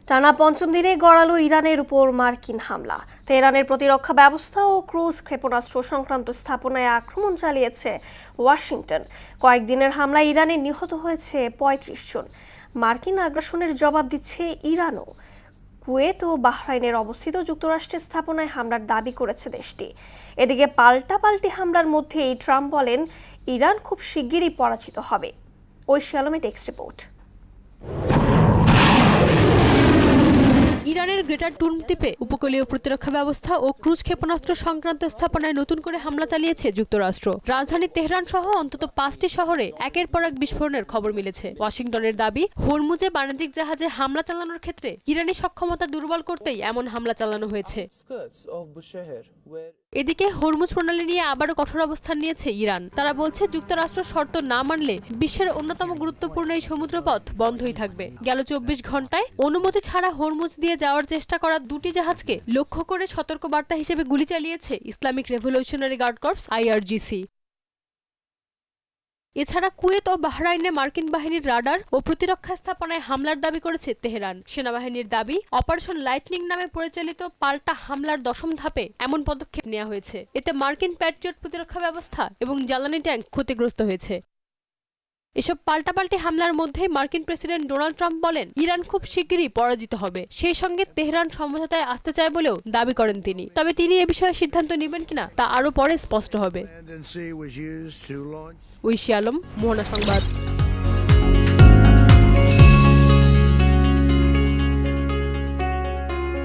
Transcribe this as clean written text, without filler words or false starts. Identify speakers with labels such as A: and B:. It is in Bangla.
A: টানা পঞ্চম দিনে গড়ালো ইরানের উপর মার্কিন হামলা। তেহরানের প্রতিরক্ষা ব্যবস্থা ও ক্রুজ ক্ষেপণাস্ত্র সংক্রান্ত স্থাপনায় আক্রমণ চালিয়েছে ওয়াশিংটন। কয়েকদিনের হামলায় ইরানে নিহত হয়েছে ৩৫ জন। মার্কিন আগ্রাসনের জবাব দিচ্ছে ইরানও। কুয়েত ও বাহরাইনের অবস্থিত যুক্তরাষ্ট্রের স্থাপনায় হামলার দাবি করেছে দেশটি। এদিকে পাল্টাপাল্টি হামলার মধ্যেই ট্রাম্প বলেন ইরান খুব শিগগিরই পরাজিত হবে। ঐশী আলমের টেক্সট রিপোর্ট।
B: ইরানের গ্রেটার টুর্ম দ্বীপে উপকূলীয় প্রতিরক্ষা ব্যবস্থা ও ক্রুজ ক্ষেপণাস্ত্র সংক্রান্ত স্থাপনায় নতুন করে হামলা চালিয়েছে যুক্তরাষ্ট্র। রাজধানী তেহরান সহ অন্তত ৫টি শহরে একের পর এক বিস্ফোরণের খবর মিলেছে। ওয়াশিংটনের দাবি, হরমুজে বাণিজ্যিক জাহাজে হামলা চালানোর ক্ষেত্রে ইরানি সক্ষমতা দুর্বল করতেই এমন হামলা চালানো হয়েছে। এদিকে হরমুজ প্রণালী নিয়ে আবারও কঠোর অবস্থান নিয়েছে ইরান। তারা বলছে যুক্তরাষ্ট্র শর্ত না মানলে বিশ্বের অন্যতম গুরুত্বপূর্ণ এই সমুদ্রপথ বন্ধই থাকবে। গেল ২৪ ঘন্টায় অনুমতি ছাড়া হরমুজ দিয়ে যাওয়ার চেষ্টা করা দুটি জাহাজকে লক্ষ্য করে সতর্কবার্তা হিসেবে গুলি চালিয়েছে Islamic Revolutionary Guard Corps IRGC। এছাড়া কুয়েত ও বাহরাইনে মার্কিন বাহিনীর রাডার ও প্রতিরক্ষা স্থাপনায় হামলার দাবি করেছে তেহরান। সেনাবাহিনীর দাবি, অপারেশন লাইটনিং নামে পরিচালিত পাল্টা হামলার ১০ম ধাপে এমন পদক্ষেপ নেওয়া হয়েছে। এতে মার্কিন প্যাট্রিয়ট প্রতিরক্ষা ব্যবস্থা এবং জ্বালানি ট্যাঙ্ক ক্ষতিগ্রস্ত হয়েছে। এসব পাল্টাপাল্টি হামলার মধ্যে মার্কিন প্রেসিডেন্ট ডোনাল্ড ট্রাম্প বলেন ইরান খুব শিগগিরই পরাজিত হবে। সেই সঙ্গে তেহরান সমঝোতায় আসতে চায় বলেও দাবি করেন তিনি। তবে তিনি এ বিষয়ে সিদ্ধান্ত নেবেন কিনা তা আরও পরে স্পষ্ট হবে। ঐশী আলম, মোহনা সংবাদ।